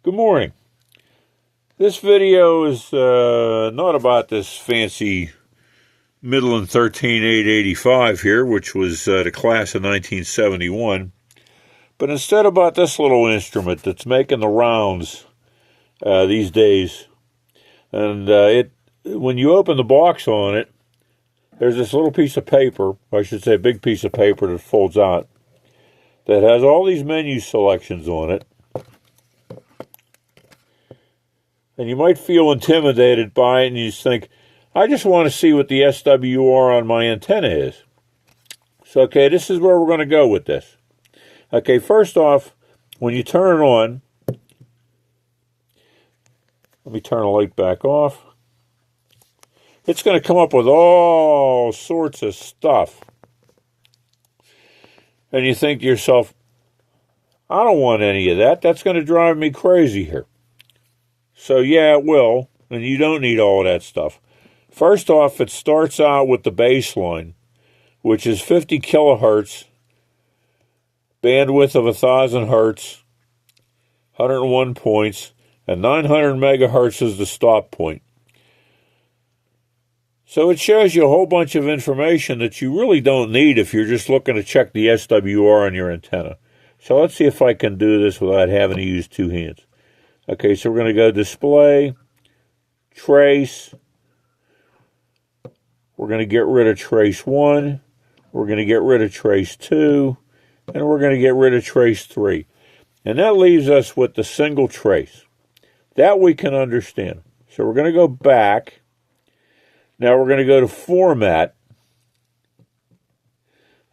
Good morning. This video is not about this fancy Midland 13885 here, which was the class of 1971, but instead about this little instrument that's making the rounds these days. And when you open the box on it, there's this little piece of paper, or I should say a big piece of paper that folds out, that has all these menu selections on it. And you might feel intimidated by it, and you just think, I just want to see what the SWR on my antenna is. So, okay, this is where we're going to go with this. Okay, first off, when you turn it on, let me turn the light back off. It's going to come up with all sorts of stuff. And you think to yourself, I don't want any of that. That's going to drive me crazy here. So yeah, it will, and you don't need all of that stuff. First off, it starts out with the baseline, which is 50 kilohertz, bandwidth of 1,000 hertz, 101 points, and 900 megahertz is the stop point. So it shows you a whole bunch of information that you really don't need if you're just looking to check the SWR on your antenna. So let's see if I can do this without having to use two hands. Okay, so we're going to go display, trace. We're going to get rid of trace 1. We're going to get rid of trace 2. And we're going to get rid of trace 3. And that leaves us with the single trace. That we can understand. So we're going to go back. Now we're going to go to Format.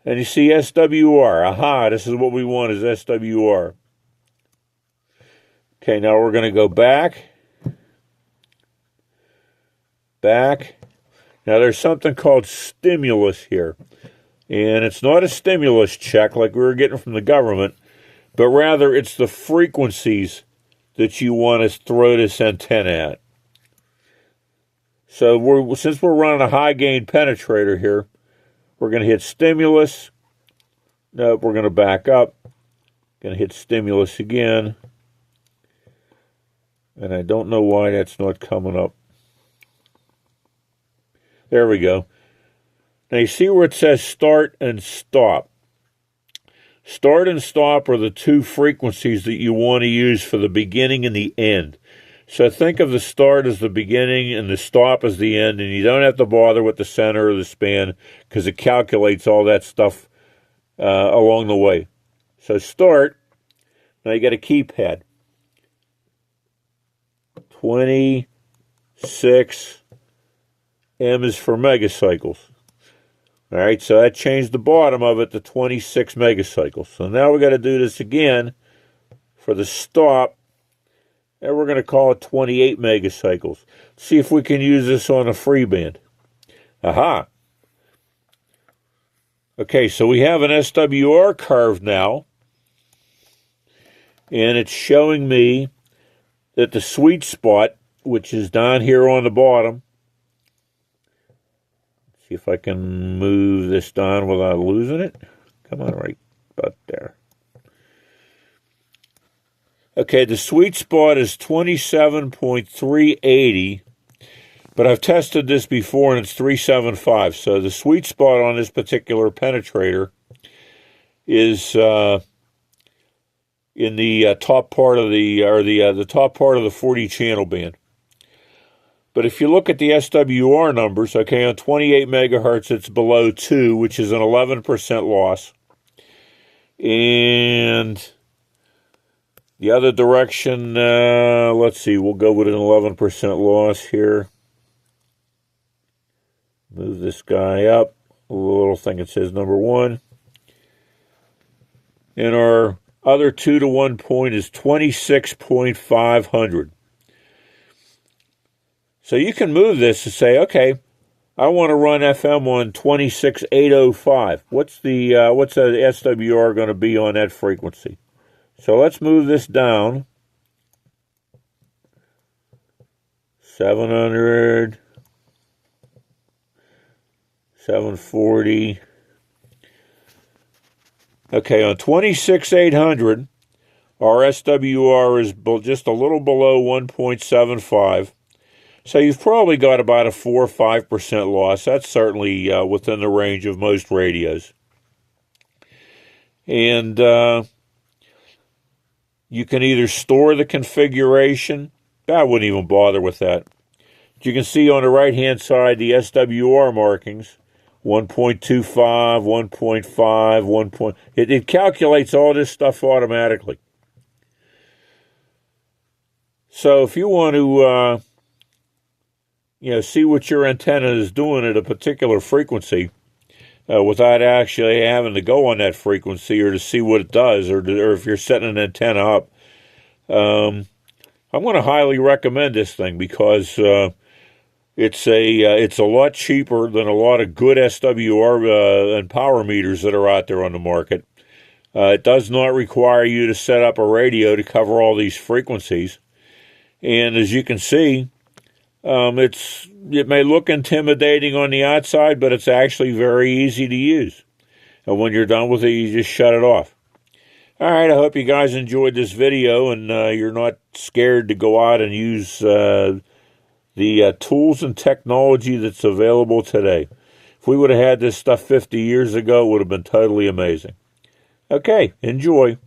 And you see SWR. Aha, this is what we want is SWR. Okay, now we're going to go back. Back. Now there's something called stimulus here. And it's not a stimulus check like we were getting from the government, but rather it's the frequencies that you want to throw this antenna at. So since we're running a high gain penetrator here, we're going to hit stimulus. Nope, we're going to back up. Going to hit stimulus again. And I don't know why that's not coming up. There we go. Now you see where it says start and stop. Start and stop are the two frequencies that you want to use for the beginning and the end. So think of the start as the beginning and the stop as the end, and you don't have to bother with the center or the span because it calculates all that stuff along the way. So start. Now you got a keypad. 26 M is for megacycles. All right, so that changed the bottom of it to 26 megacycles. So now we got to do this again for the stop, and we're going to call it 28 megacycles. See if we can use this on a free band. Aha. Okay, so we have an SWR curve now, and it's showing me that the sweet spot, which is down here on the bottom, see if I can move this down without losing it. Come on, right about there. Okay, the sweet spot is 27.380, but I've tested this before and it's 375. So the sweet spot on this particular penetrator is in the top part of the top part of the 40 channel band. But if you look at the SWR numbers, okay, on 28 megahertz, it's below 2, which is an 11% loss. And the other direction, let's see, we'll go with an 11% loss here. Move this guy up. A little thing that says number 1. And our other 2-to-1 point is 26.500. So you can move this to say, okay, I want to run FM on 26805. What's the SWR going to be on that frequency? So let's move this down. 700, 740. Okay, on 26800, Our SWR is just a little below 1.75. So you've probably got about a 4 or 5% loss. That's certainly within the range of most radios. And you can either store the configuration. I wouldn't even bother with that. You can see on the right-hand side the SWR markings. 1.25, 1.5, 1. It calculates all this stuff automatically. So if you want to see what your antenna is doing at a particular frequency without actually having to go on that frequency or to see what it does, or if you're setting an antenna up, I'm going to highly recommend this thing because it's a lot cheaper than a lot of good SWR and power meters that are out there on the market. It does not require you to set up a radio to cover all these frequencies. And as you can see, it may look intimidating on the outside, but it's actually very easy to use. And when you're done with it, you just shut it off. All right, I hope you guys enjoyed this video and you're not scared to go out and use the tools and technology that's available today. If we would have had this stuff 50 years ago, it would have been totally amazing. Okay, enjoy.